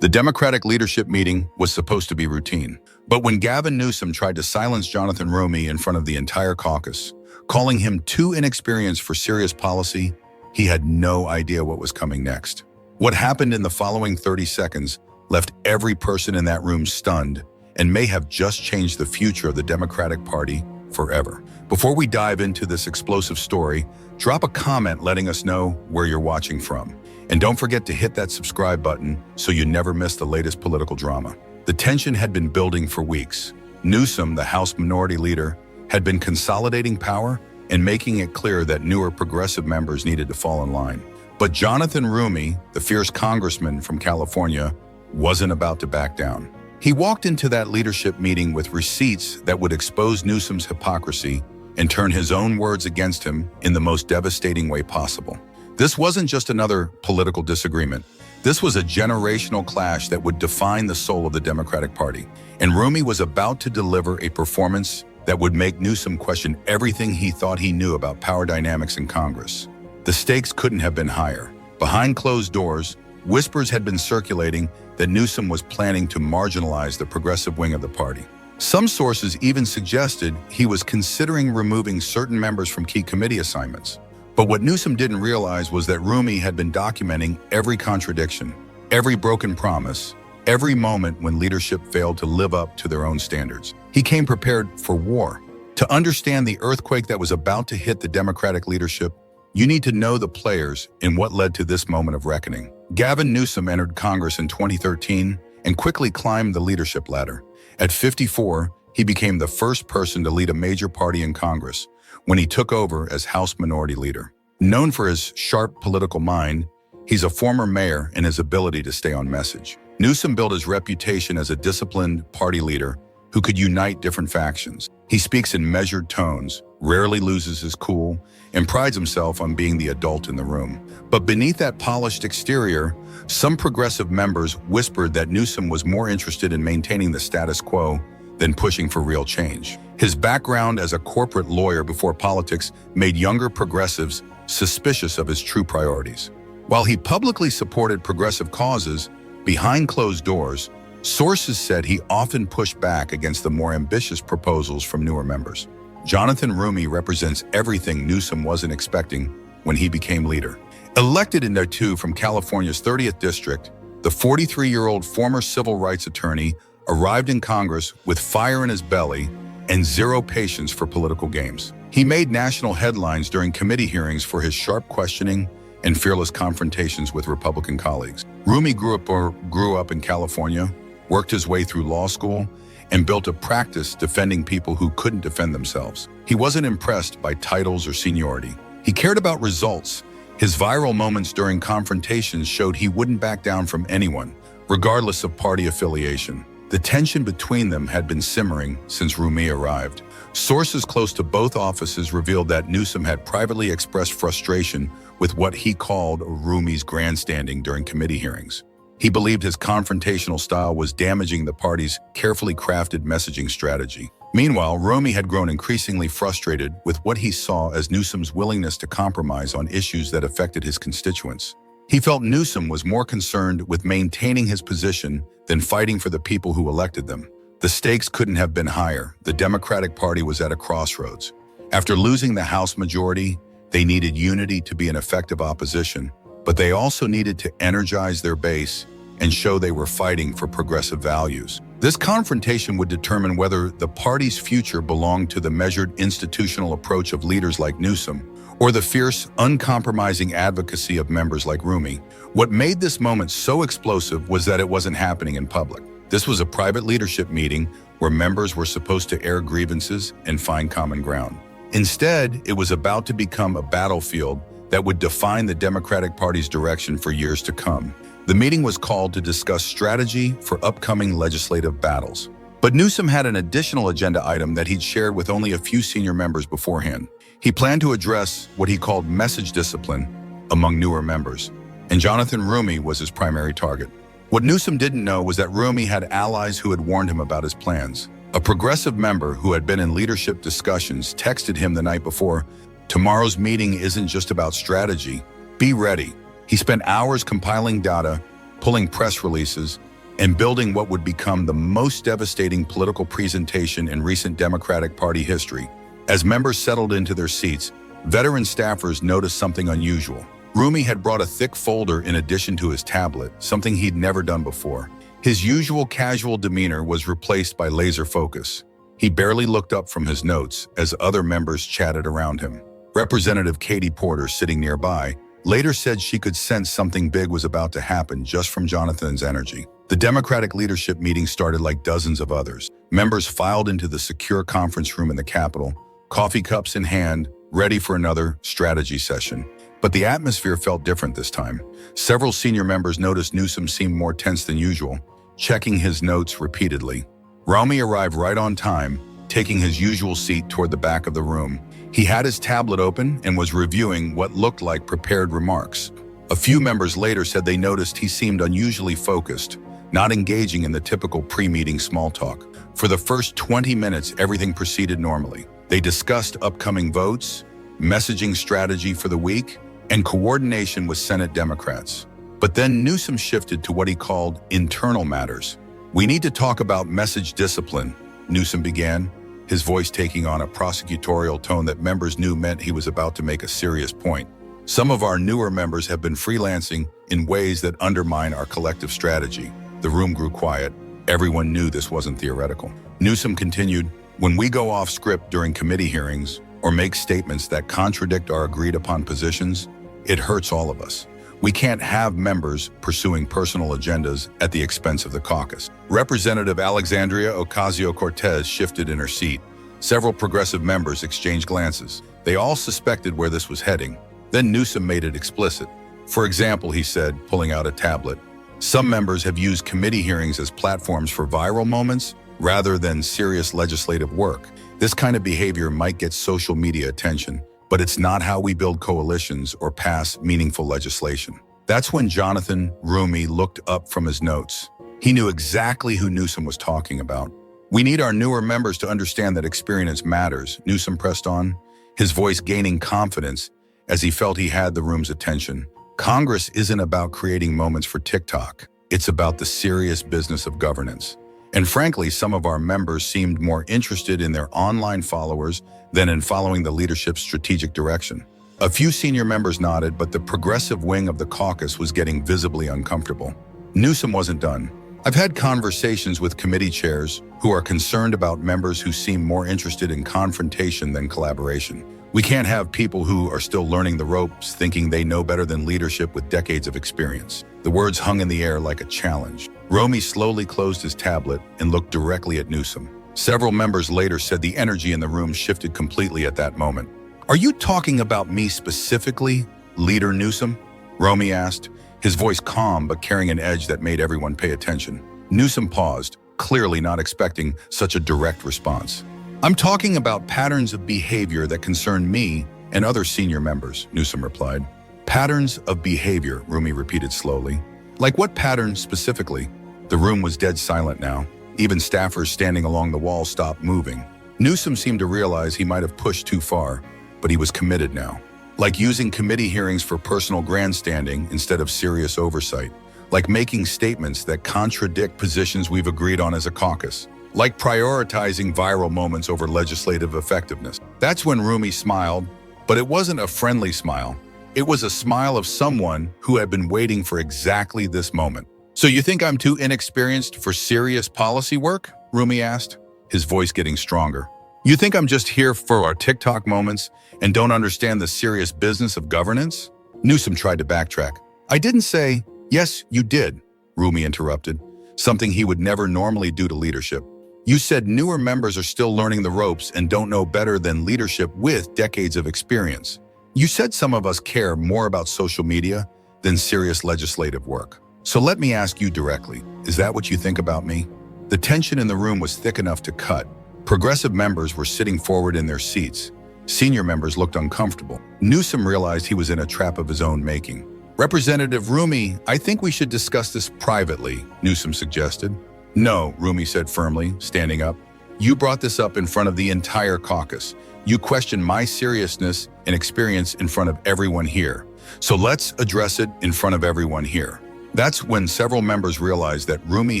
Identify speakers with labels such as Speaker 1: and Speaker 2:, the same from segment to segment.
Speaker 1: The Democratic leadership meeting was supposed to be routine. But when Gavin Newsom tried to silence Jonathan Roumie in front of the entire caucus, calling him too inexperienced for serious policy, he had no idea what was coming next. What happened in the following 30 seconds left every person in that room stunned and may have just changed the future of the Democratic Party forever. Before we dive into this explosive story, drop a comment letting us know where you're watching from. And don't forget to hit that subscribe button so you never miss the latest political drama. The tension had been building for weeks. Newsom, the House Minority Leader, had been consolidating power and making it clear that newer progressive members needed to fall in line. But Jonathan Roumie, the fierce congressman from California, wasn't about to back down. He walked into that leadership meeting with receipts that would expose Newsom's hypocrisy and turn his own words against him in the most devastating way possible. This wasn't just another political disagreement. This was a generational clash that would define the soul of the Democratic Party. And Roumie was about to deliver a performance that would make Newsom question everything he thought he knew about power dynamics in Congress. The stakes couldn't have been higher. Behind closed doors, whispers had been circulating that Newsom was planning to marginalize the progressive wing of the party. Some sources even suggested he was considering removing certain members from key committee assignments. But what Newsom didn't realize was that Roumie had been documenting every contradiction, every broken promise, every moment when leadership failed to live up to their own standards. He came prepared for war. To understand the earthquake that was about to hit the Democratic leadership, you need to know the players in what led to this moment of reckoning. Gavin Newsom entered Congress in 2013 and quickly climbed the leadership ladder. At 54, he became the first person to lead a major party in Congress when he took over as House Minority Leader. Known for his sharp political mind, he's a former mayor and his ability to stay on message. Newsom built his reputation as a disciplined party leader who could unite different factions. He speaks in measured tones, rarely loses his cool, and prides himself on being the adult in the room. But beneath that polished exterior, some progressive members whispered that Newsom was more interested in maintaining the status quo than pushing for real change. His background as a corporate lawyer before politics made younger progressives suspicious of his true priorities. While he publicly supported progressive causes, behind closed doors, sources said he often pushed back against the more ambitious proposals from newer members. Jonathan Roumie represents everything Newsom wasn't expecting when he became leader. Elected in '02 from California's 30th District, the 43-year-old former civil rights attorney arrived in Congress with fire in his belly and zero patience for political games. He made national headlines during committee hearings for his sharp questioning and fearless confrontations with Republican colleagues. Roumie grew up in California, worked his way through law school, and built a practice defending people who couldn't defend themselves. He wasn't impressed by titles or seniority. He cared about results. His viral moments during confrontations showed he wouldn't back down from anyone, regardless of party affiliation. The tension between them had been simmering since Roumie arrived. Sources close to both offices revealed that Newsom had privately expressed frustration with what he called Roumie's grandstanding during committee hearings. He believed his confrontational style was damaging the party's carefully crafted messaging strategy. Meanwhile, Roumie had grown increasingly frustrated with what he saw as Newsom's willingness to compromise on issues that affected his constituents. He felt Newsom was more concerned with maintaining his position than fighting for the people who elected them. The stakes couldn't have been higher. The Democratic Party was at a crossroads. After losing the House majority, they needed unity to be an effective opposition, but they also needed to energize their base and show they were fighting for progressive values. This confrontation would determine whether the party's future belonged to the measured institutional approach of leaders like Newsom or the fierce, uncompromising advocacy of members like Roumie. What made this moment so explosive was that it wasn't happening in public. This was a private leadership meeting where members were supposed to air grievances and find common ground. Instead, it was about to become a battlefield that would define the Democratic Party's direction for years to come. The meeting was called to discuss strategy for upcoming legislative battles. But Newsom had an additional agenda item that he'd shared with only a few senior members beforehand. He planned to address what he called message discipline among newer members, and Jonathan Roumie was his primary target. What Newsom didn't know was that Roumie had allies who had warned him about his plans. A progressive member who had been in leadership discussions texted him the night before, "Tomorrow's meeting isn't just about strategy. Be ready." He spent hours compiling data, pulling press releases, and building what would become the most devastating political presentation in recent Democratic Party history. As members settled into their seats, veteran staffers noticed something unusual. Roumie had brought a thick folder in addition to his tablet, something he'd never done before. His usual casual demeanor was replaced by laser focus. He barely looked up from his notes as other members chatted around him. Representative Katie Porter, sitting nearby, later said she could sense something big was about to happen just from Jonathan's energy. The Democratic leadership meeting started like dozens of others. Members filed into the secure conference room in the Capitol, coffee cups in hand, ready for another strategy session. But the atmosphere felt different this time. Several senior members noticed Newsom seemed more tense than usual, checking his notes repeatedly. Roumie arrived right on time, taking his usual seat toward the back of the room. He had his tablet open and was reviewing what looked like prepared remarks. A few members later said they noticed he seemed unusually focused, not engaging in the typical pre-meeting small talk. For the first 20 minutes, everything proceeded normally. They discussed upcoming votes, messaging strategy for the week, and coordination with Senate Democrats. But then Newsom shifted to what he called internal matters. "We need to talk about message discipline," Newsom began, his voice taking on a prosecutorial tone that members knew meant he was about to make a serious point. "Some of our newer members have been freelancing in ways that undermine our collective strategy." The room grew quiet. Everyone knew this wasn't theoretical. Newsom continued, "When we go off script during committee hearings or make statements that contradict our agreed-upon positions, it hurts all of us. We can't have members pursuing personal agendas at the expense of the caucus." Representative Alexandria Ocasio-Cortez shifted in her seat. Several progressive members exchanged glances. They all suspected where this was heading. Then Newsom made it explicit. "For example," he said, pulling out a tablet, "some members have used committee hearings as platforms for viral moments rather than serious legislative work. This kind of behavior might get social media attention, but it's not how we build coalitions or pass meaningful legislation." That's when Jonathan Roumie looked up from his notes. He knew exactly who Newsom was talking about. "We need our newer members to understand that experience matters," Newsom pressed on, his voice gaining confidence as he felt he had the room's attention. "Congress isn't about creating moments for TikTok. It's about the serious business of governance." And frankly, some of our members seemed more interested in their online followers than in following the leadership's strategic direction. A few senior members nodded, but the progressive wing of the caucus was getting visibly uncomfortable. Newsom wasn't done. "I've had conversations with committee chairs who are concerned about members who seem more interested in confrontation than collaboration. We can't have people who are still learning the ropes thinking they know better than leadership with decades of experience." The words hung in the air like a challenge. Roumie slowly closed his tablet and looked directly at Newsom. Several members later said the energy in the room shifted completely at that moment. "Are you talking about me specifically, Leader Newsom?" Roumie asked, his voice calm but carrying an edge that made everyone pay attention. Newsom paused, clearly not expecting such a direct response. "I'm talking about patterns of behavior that concern me and other senior members," Newsom replied. "Patterns of behavior," Roumie repeated slowly. "Like what patterns specifically?" The room was dead silent now. Even staffers standing along the wall stopped moving. Newsom seemed to realize he might have pushed too far, but he was committed now. "Like using committee hearings for personal grandstanding instead of serious oversight. Like making statements that contradict positions we've agreed on as a caucus. Like prioritizing viral moments over legislative effectiveness." That's when Roumie smiled, but it wasn't a friendly smile. It was a smile of someone who had been waiting for exactly this moment. "So you think I'm too inexperienced for serious policy work?" Roumie asked, his voice getting stronger. "You think I'm just here for our TikTok moments and don't understand the serious business of governance?" Newsom tried to backtrack. "I didn't say—" "Yes, you did," Roumie interrupted, something he would never normally do to leadership. "You said newer members are still learning the ropes and don't know better than leadership with decades of experience. You said some of us care more about social media than serious legislative work. So let me ask you directly, is that what you think about me?" The tension in the room was thick enough to cut. Progressive members were sitting forward in their seats. Senior members looked uncomfortable. Newsom realized he was in a trap of his own making. "Representative Roumie, I think we should discuss this privately," Newsom suggested. "No," Roumie said firmly, standing up. "You brought this up in front of the entire caucus. You questioned my seriousness and experience in front of everyone here. So let's address it in front of everyone here." That's when several members realized that Roumie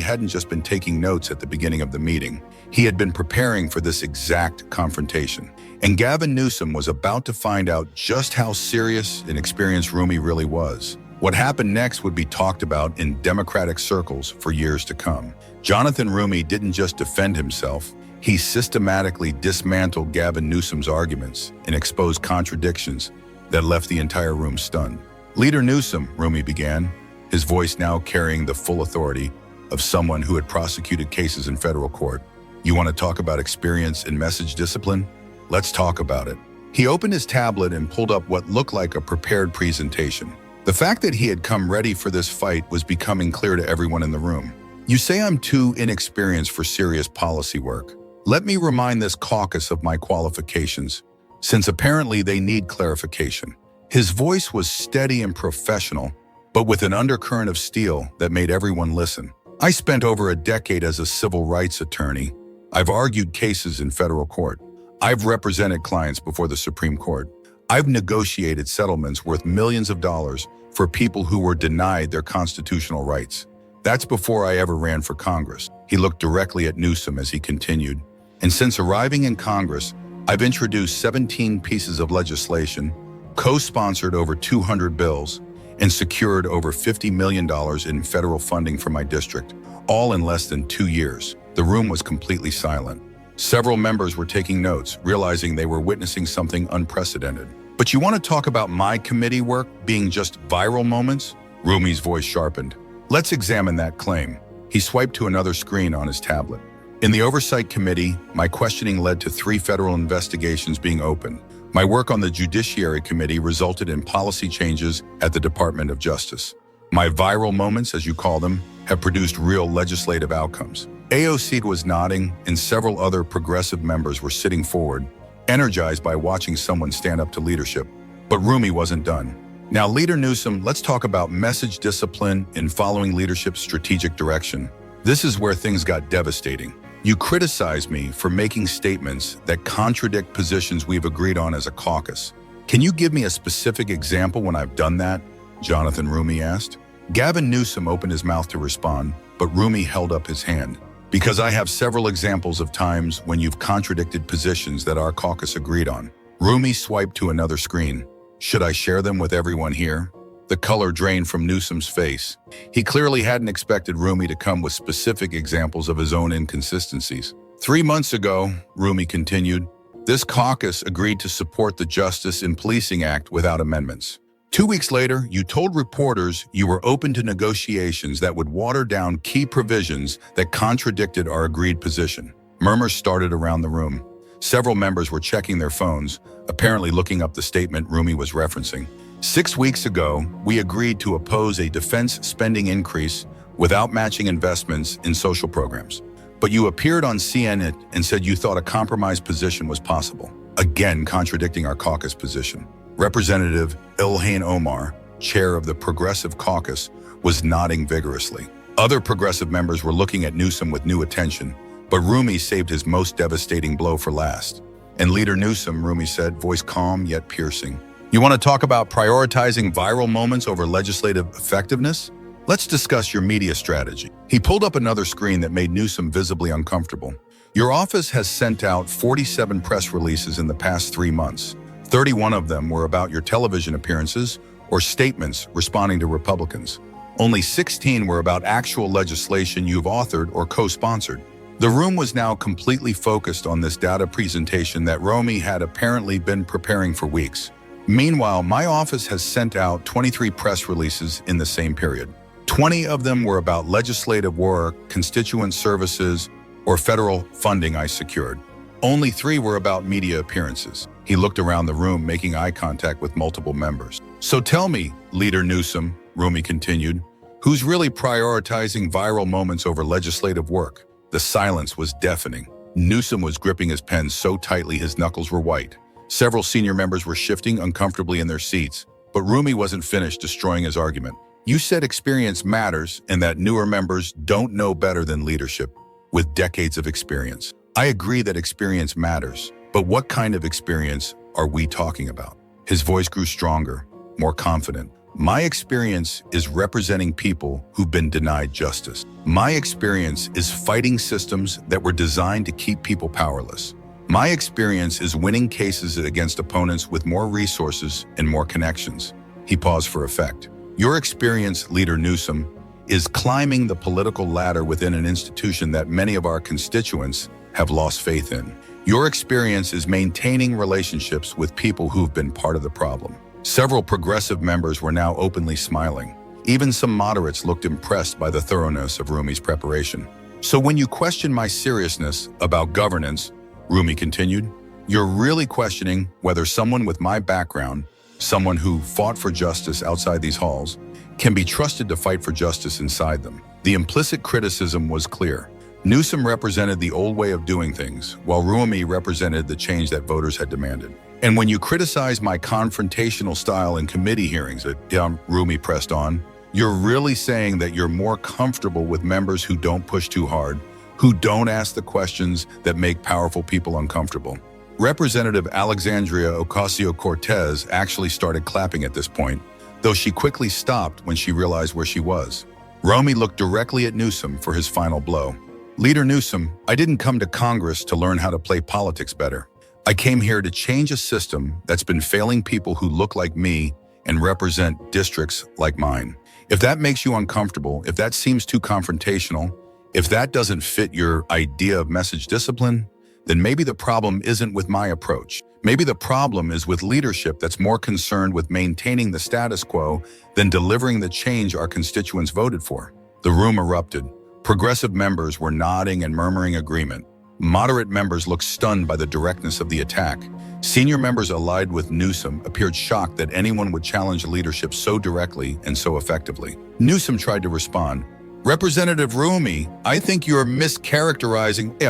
Speaker 1: hadn't just been taking notes at the beginning of the meeting. He had been preparing for this exact confrontation. And Gavin Newsom was about to find out just how serious and experienced Roumie really was. What happened next would be talked about in Democratic circles for years to come. Jonathan Roumie didn't just defend himself, he systematically dismantled Gavin Newsom's arguments and exposed contradictions that left the entire room stunned. "Leader Newsom," Roumie began, his voice now carrying the full authority of someone who had prosecuted cases in federal court. "You want to talk about experience in message discipline? Let's talk about it." He opened his tablet and pulled up what looked like a prepared presentation. The fact that he had come ready for this fight was becoming clear to everyone in the room. "You say I'm too inexperienced for serious policy work. Let me remind this caucus of my qualifications, since apparently they need clarification." His voice was steady and professional, but with an undercurrent of steel that made everyone listen. "I spent over a decade as a civil rights attorney. I've argued cases in federal court. I've represented clients before the Supreme Court. I've negotiated settlements worth millions of dollars for people who were denied their constitutional rights. That's before I ever ran for Congress." He looked directly at Newsom as he continued. "And since arriving in Congress, I've introduced 17 pieces of legislation, co-sponsored over 200 bills, and secured over $50 million in federal funding for my district, all in less than 2 years." The room was completely silent. Several members were taking notes, realizing they were witnessing something unprecedented. "But you want to talk about my committee work being just viral moments?" Roumie's voice sharpened. "Let's examine that claim." He swiped to another screen on his tablet. "In the Oversight Committee, my questioning led to 3 federal investigations being opened. My work on the Judiciary Committee resulted in policy changes at the Department of Justice. My viral moments, as you call them, have produced real legislative outcomes." AOC was nodding, and several other progressive members were sitting forward, energized by watching someone stand up to leadership. But Roumie wasn't done. "Now, Leader Newsom, let's talk about message discipline and following leadership's strategic direction. This is where things got devastating. You criticize me for making statements that contradict positions we've agreed on as a caucus. Can you give me a specific example when I've done that?" Jonathan Roumie asked. Gavin Newsom opened his mouth to respond, but Roumie held up his hand. "Because I have several examples of times when you've contradicted positions that our caucus agreed on." Roumie swiped to another screen. "Should I share them with everyone here?" The color drained from Newsom's face. He clearly hadn't expected Roumie to come with specific examples of his own inconsistencies. 3 months ago," Roumie continued, "this caucus agreed to support the Justice in Policing Act without amendments. 2 weeks later, you told reporters you were open to negotiations that would water down key provisions that contradicted our agreed position." Murmurs started around the room. Several members were checking their phones, apparently looking up the statement Roumie was referencing. 6 weeks ago, we agreed to oppose a defense spending increase without matching investments in social programs. But you appeared on CNN and said you thought a compromise position was possible, again contradicting our caucus position. Representative Ilhan Omar, chair of the Progressive Caucus, was nodding vigorously. Other progressive members were looking at Newsom with new attention, but Roumie saved his most devastating blow for last. "And Leader Newsom," Roumie said, voice calm yet piercing, "you want to talk about prioritizing viral moments over legislative effectiveness? Let's discuss your media strategy." He pulled up another screen that made Newsom visibly uncomfortable. "Your office has sent out 47 press releases in the past 3 months. 31 of them were about your television appearances or statements responding to Republicans. Only 16 were about actual legislation you've authored or co-sponsored." The room was now completely focused on this data presentation that Roumie had apparently been preparing for weeks. "Meanwhile, my office has sent out 23 press releases in the same period. 20 of them were about legislative work, constituent services, or federal funding I secured. Only 3 were about media appearances." He looked around the room, making eye contact with multiple members. "So tell me, Leader Newsom," Roumie continued, "who's really prioritizing viral moments over legislative work?" The silence was deafening. Newsom was gripping his pen so tightly his knuckles were white. Several senior members were shifting uncomfortably in their seats, but Roumie wasn't finished destroying his argument. "You said experience matters and that newer members don't know better than leadership with decades of experience. I agree that experience matters, but what kind of experience are we talking about?" His voice grew stronger, more confident. My experience is representing people who've been denied justice. My experience is fighting systems that were designed to keep people powerless. My experience is winning cases against opponents with more resources and more connections." He paused for effect. "Your experience, Leader Newsom, is climbing the political ladder within an institution that many of our constituents have lost faith in. Your experience is maintaining relationships with people who've been part of the problem." Several progressive members were now openly smiling. Even some moderates looked impressed by the thoroughness of Roumie's preparation. "So when you question my seriousness about governance," Roumie continued, "you're really questioning whether someone with my background, someone who fought for justice outside these halls, can be trusted to fight for justice inside them." The implicit criticism was clear. Newsom represented the old way of doing things, while Roumie represented the change that voters had demanded. "And when you criticize my confrontational style in committee hearings," Roumie pressed on, "you're really saying that you're more comfortable with members who don't push too hard, who don't ask the questions that make powerful people uncomfortable." Representative Alexandria Ocasio-Cortez actually started clapping at this point, though she quickly stopped when she realized where she was. Roumie looked directly at Newsom for his final blow. "Leader Newsom, I didn't come to Congress to learn how to play politics better. I came here to change a system that's been failing people who look like me and represent districts like mine. If that makes you uncomfortable, if that seems too confrontational, if that doesn't fit your idea of message discipline, then maybe the problem isn't with my approach. Maybe the problem is with leadership that's more concerned with maintaining the status quo than delivering the change our constituents voted for." The room erupted. Progressive members were nodding and murmuring agreement. Moderate members looked stunned by the directness of the attack. Senior members allied with Newsom appeared shocked that anyone would challenge leadership so directly and so effectively. Newsom tried to respond. "Representative Roumie, I think you're mischaracterizing."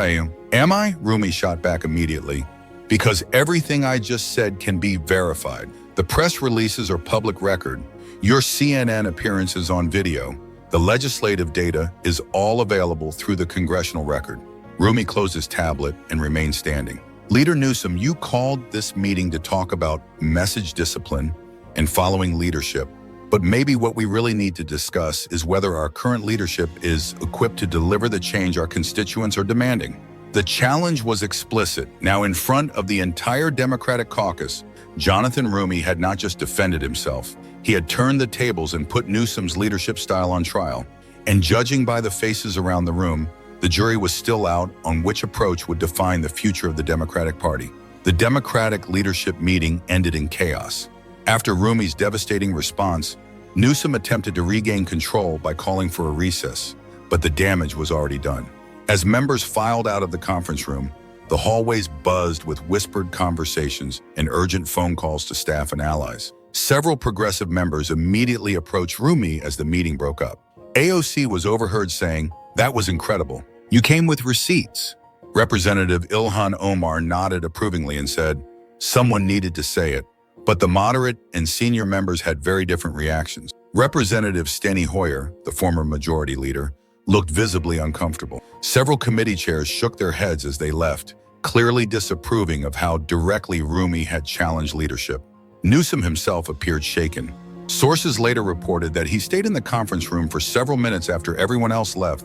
Speaker 1: Am I?" Roumie shot back immediately. "Because everything I just said can be verified. The press releases are public record. Your CNN appearances on video. The legislative data is all available through the congressional record." Roumie closed his tablet and remained standing. "Leader Newsom, you called this meeting to talk about message discipline and following leadership. But maybe what we really need to discuss is whether our current leadership is equipped to deliver the change our constituents are demanding." The challenge was explicit. Now, in front of the entire Democratic caucus, Jonathan Roumie had not just defended himself, he had turned the tables and put Newsom's leadership style on trial. And judging by the faces around the room, the jury was still out on which approach would define the future of the Democratic Party. The Democratic leadership meeting ended in chaos. After Roumie's devastating response, Newsom attempted to regain control by calling for a recess, but the damage was already done. As members filed out of the conference room, the hallways buzzed with whispered conversations and urgent phone calls to staff and allies. Several progressive members immediately approached Roumie as the meeting broke up. AOC was overheard saying, "That was incredible. You came with receipts." Representative Ilhan Omar nodded approvingly and said, "Someone needed to say it." But the moderate and senior members had very different reactions. Representative Steny Hoyer, the former majority leader, looked visibly uncomfortable. Several committee chairs shook their heads as they left, clearly disapproving of how directly Roumie had challenged leadership. Newsom himself appeared shaken. Sources later reported that he stayed in the conference room for several minutes after everyone else left,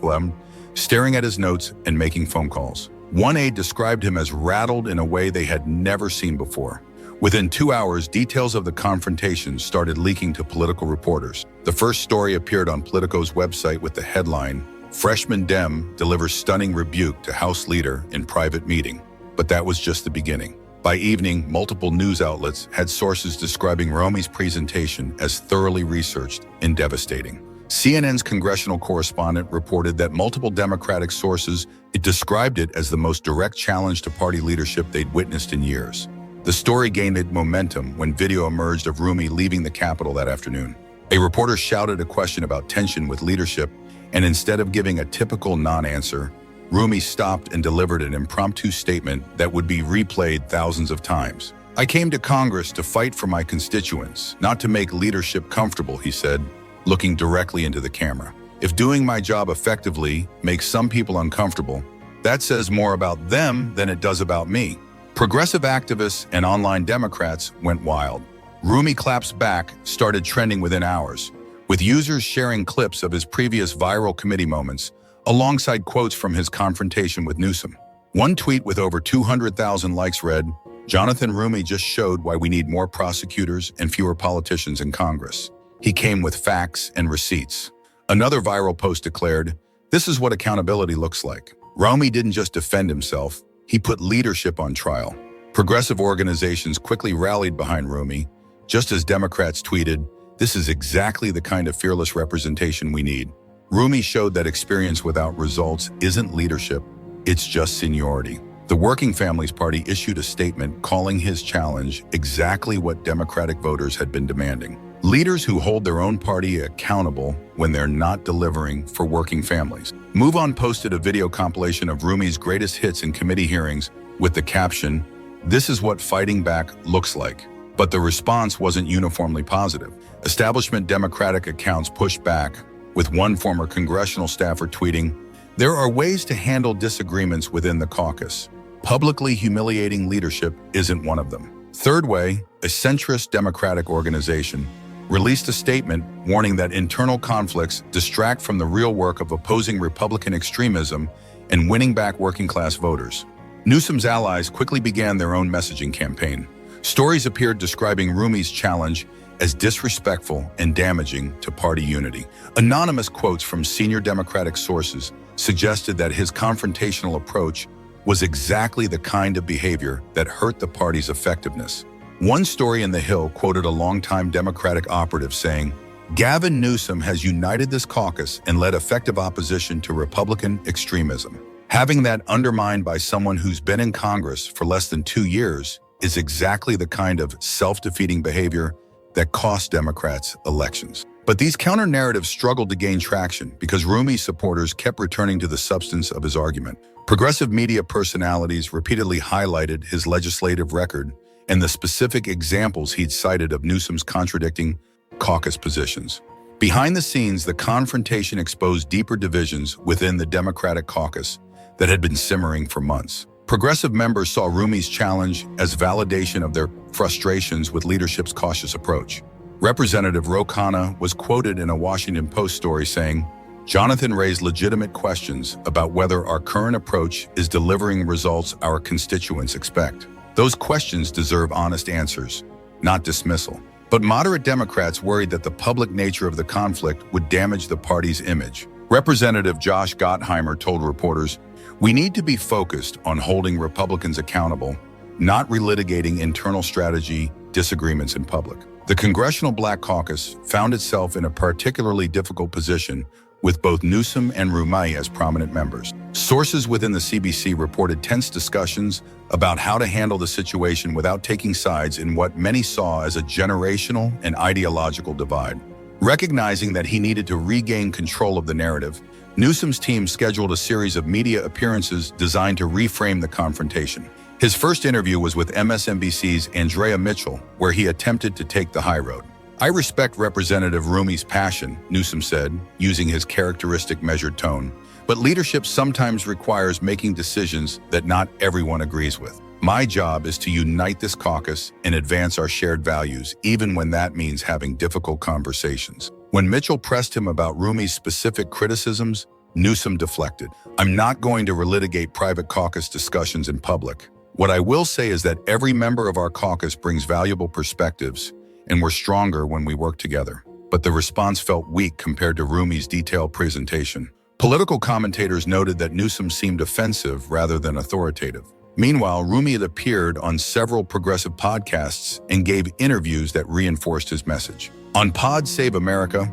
Speaker 1: staring at his notes and making phone calls. One aide described him as rattled in a way they had never seen before. Within 2 hours, details of the confrontation started leaking to political reporters. The first story appeared on Politico's website with the headline, "Freshman Dem delivers stunning rebuke to House Leader in private meeting." But that was just the beginning. By evening, multiple news outlets had sources describing Roumie's presentation as thoroughly researched and devastating. CNN's congressional correspondent reported that multiple Democratic sources described it as the most direct challenge to party leadership they'd witnessed in years. The story gained momentum when video emerged of Roumie leaving the Capitol that afternoon. A reporter shouted a question about tension with leadership, and instead of giving a typical non-answer, Roumie stopped and delivered an impromptu statement that would be replayed thousands of times. "I came to Congress to fight for my constituents, not to make leadership comfortable," he said, looking directly into the camera. "If doing my job effectively makes some people uncomfortable, that says more about them than it does about me." Progressive activists and online Democrats went wild. Roumie claps back started trending within hours, with users sharing clips of his previous viral committee moments, alongside quotes from his confrontation with Newsom. One tweet with over 200,000 likes read, "Jonathan Roumie just showed why we need more prosecutors and fewer politicians in Congress. He came with facts and receipts." Another viral post declared, "This is what accountability looks like." Roumie didn't just defend himself, he put leadership on trial. Progressive organizations quickly rallied behind Roumie, just as Democrats tweeted, "This is exactly the kind of fearless representation we need." Roumie showed that experience without results isn't leadership, it's just seniority. The Working Families Party issued a statement calling his challenge exactly what Democratic voters had been demanding. Leaders who hold their own party accountable when they're not delivering for working families. MoveOn posted a video compilation of Roumie's greatest hits in committee hearings with the caption, "This is what fighting back looks like." But the response wasn't uniformly positive. Establishment Democratic accounts pushed back, with one former congressional staffer tweeting, "There are ways to handle disagreements within the caucus. Publicly humiliating leadership isn't one of them." Third Way, a centrist Democratic organization, released a statement warning that internal conflicts distract from the real work of opposing Republican extremism and winning back working-class voters. Newsom's allies quickly began their own messaging campaign. Stories appeared describing Roumie's challenge as disrespectful and damaging to party unity. Anonymous quotes from senior Democratic sources suggested that his confrontational approach was exactly the kind of behavior that hurt the party's effectiveness. One story in The Hill quoted a longtime Democratic operative saying, "Gavin Newsom has united this caucus and led effective opposition to Republican extremism. Having that undermined by someone who's been in Congress for less than 2 years is exactly the kind of self-defeating behavior that cost Democrats elections." But these counter-narratives struggled to gain traction because Roumie's supporters kept returning to the substance of his argument. Progressive media personalities repeatedly highlighted his legislative record and the specific examples he'd cited of Newsom's contradicting caucus positions. Behind the scenes, the confrontation exposed deeper divisions within the Democratic caucus that had been simmering for months. Progressive members saw Roumie's challenge as validation of their frustrations with leadership's cautious approach. Representative Ro Khanna was quoted in a Washington Post story saying, "Jonathan raised legitimate questions about whether our current approach is delivering results our constituents expect. Those questions deserve honest answers, not dismissal." But moderate Democrats worried that the public nature of the conflict would damage the party's image. Representative Josh Gottheimer told reporters, "We need to be focused on holding Republicans accountable, not relitigating internal strategy disagreements in public." The Congressional Black Caucus found itself in a particularly difficult position with both Newsom and Roumie as prominent members. Sources within the CBC reported tense discussions about how to handle the situation without taking sides in what many saw as a generational and ideological divide. Recognizing that he needed to regain control of the narrative, Newsom's team scheduled a series of media appearances designed to reframe the confrontation. His first interview was with MSNBC's Andrea Mitchell, where he attempted to take the high road. "I respect Representative Roumie's passion," Newsom said, using his characteristic measured tone. "But leadership sometimes requires making decisions that not everyone agrees with. My job is to unite this caucus and advance our shared values, even when that means having difficult conversations." When Mitchell pressed him about Roumie's specific criticisms, Newsom deflected. "I'm not going to relitigate private caucus discussions in public. What I will say is that every member of our caucus brings valuable perspectives, and we're stronger when we work together." But the response felt weak compared to Roumie's detailed presentation. Political commentators noted that Newsom seemed offensive rather than authoritative. Meanwhile, Roumie had appeared on several progressive podcasts and gave interviews that reinforced his message. On Pod Save America,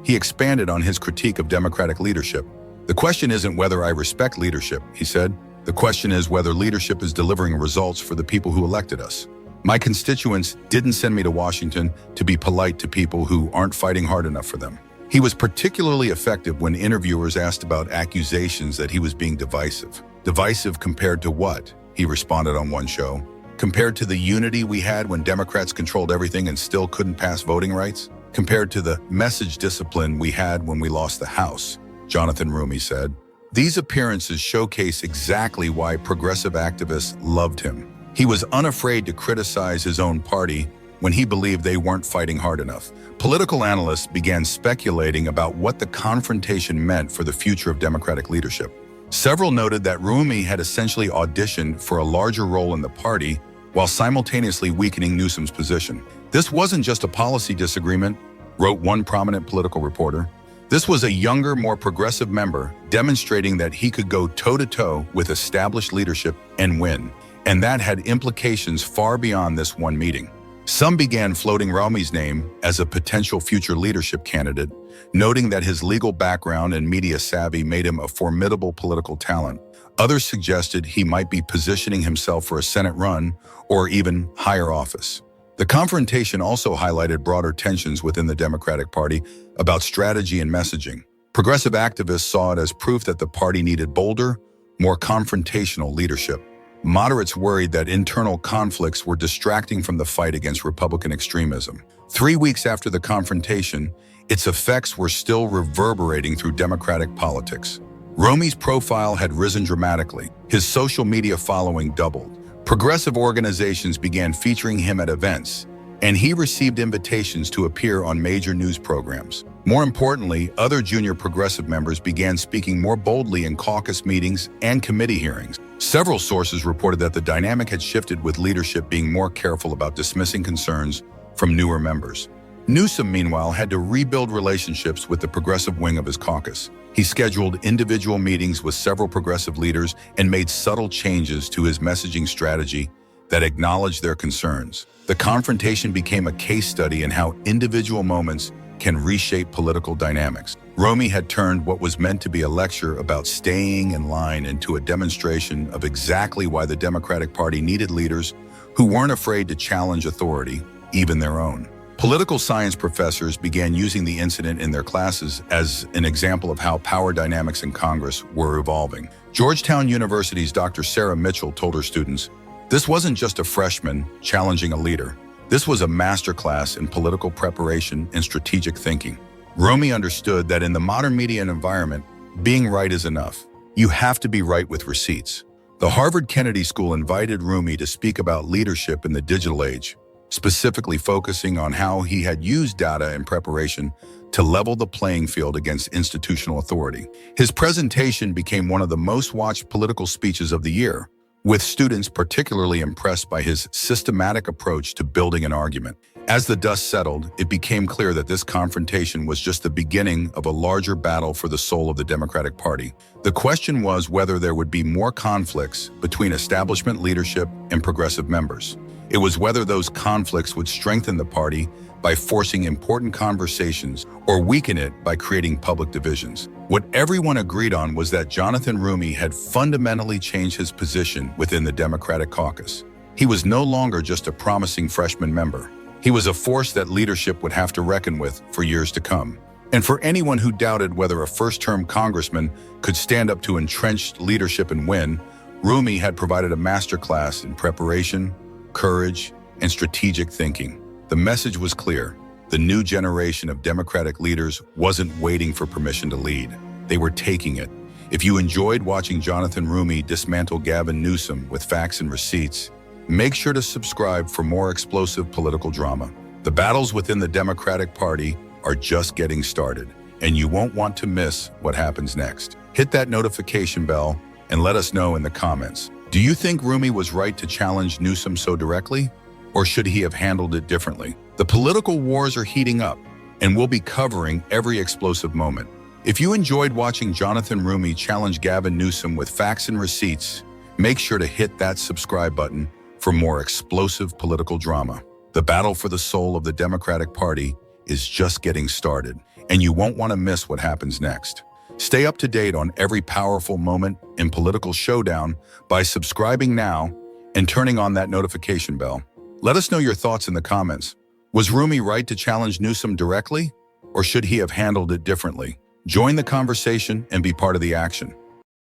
Speaker 1: he expanded on his critique of Democratic leadership. "The question isn't whether I respect leadership," he said. "The question is whether leadership is delivering results for the people who elected us. My constituents didn't send me to Washington to be polite to people who aren't fighting hard enough for them." He was particularly effective when interviewers asked about accusations that he was being divisive. "Divisive compared to what?" he responded on one show. "Compared to the unity we had when Democrats controlled everything and still couldn't pass voting rights? Compared to the message discipline we had when we lost the House," Jonathan Roumie said. These appearances showcase exactly why progressive activists loved him. He was unafraid to criticize his own party when he believed they weren't fighting hard enough. Political analysts began speculating about what the confrontation meant for the future of Democratic leadership. Several noted that Roumie had essentially auditioned for a larger role in the party while simultaneously weakening Newsom's position. This wasn't just a policy disagreement, wrote one prominent political reporter. This was a younger, more progressive member demonstrating that he could go toe-to-toe with established leadership and win, and that had implications far beyond this one meeting. Some began floating Roumie's name as a potential future leadership candidate, noting that his legal background and media savvy made him a formidable political talent. Others suggested he might be positioning himself for a Senate run or even higher office. The confrontation also highlighted broader tensions within the Democratic Party about strategy and messaging. Progressive activists saw it as proof that the party needed bolder, more confrontational leadership. Moderates worried that internal conflicts were distracting from the fight against Republican extremism. 3 weeks after the confrontation, its effects were still reverberating through Democratic politics. Roumie's profile had risen dramatically. His social media following doubled. Progressive organizations began featuring him at events, and he received invitations to appear on major news programs. More importantly, other junior progressive members began speaking more boldly in caucus meetings and committee hearings. Several sources reported that the dynamic had shifted, with leadership being more careful about dismissing concerns from newer members. Newsom, meanwhile, had to rebuild relationships with the progressive wing of his caucus. He scheduled individual meetings with several progressive leaders and made subtle changes to his messaging strategy that acknowledged their concerns. The confrontation became a case study in how individual moments can reshape political dynamics. Roumie had turned what was meant to be a lecture about staying in line into a demonstration of exactly why the Democratic Party needed leaders who weren't afraid to challenge authority, even their own. Political science professors began using the incident in their classes as an example of how power dynamics in Congress were evolving. Georgetown University's Dr. Sarah Mitchell told her students, "This wasn't just a freshman challenging a leader. This was a masterclass in political preparation and strategic thinking." Roumie understood that in the modern media environment, being right is enough. You have to be right with receipts. The Harvard Kennedy School invited Roumie to speak about leadership in the digital age, specifically focusing on how he had used data in preparation to level the playing field against institutional authority. His presentation became one of the most watched political speeches of the year, with students particularly impressed by his systematic approach to building an argument. As the dust settled, it became clear that this confrontation was just the beginning of a larger battle for the soul of the Democratic Party. The question was whether there would be more conflicts between establishment leadership and progressive members. It was whether those conflicts would strengthen the party by forcing important conversations or weaken it by creating public divisions. What everyone agreed on was that Jonathan Roumie had fundamentally changed his position within the Democratic caucus. He was no longer just a promising freshman member. He was a force that leadership would have to reckon with for years to come. And for anyone who doubted whether a first-term congressman could stand up to entrenched leadership and win, Roumie had provided a masterclass in preparation, courage, and strategic thinking. The message was clear. The new generation of Democratic leaders wasn't waiting for permission to lead. They were taking it. If you enjoyed watching Jonathan Roumie dismantle Gavin Newsom with facts and receipts, make sure to subscribe for more explosive political drama. The battles within the Democratic Party are just getting started, and you won't want to miss what happens next. Hit that notification bell and let us know in the comments. Do you think Roumie was right to challenge Newsom so directly, or should he have handled it differently? The political wars are heating up, and we'll be covering every explosive moment. If you enjoyed watching Jonathan Roumie challenge Gavin Newsom with facts and receipts, make sure to hit that subscribe button for more explosive political drama. The battle for the soul of the Democratic Party is just getting started, and you won't want to miss what happens next. Stay up to date on every powerful moment in political showdown by subscribing now and turning on that notification bell. Let us know your thoughts in the comments. Was Roumie right to challenge Newsom directly, or should he have handled it differently? Join the conversation and be part of the action.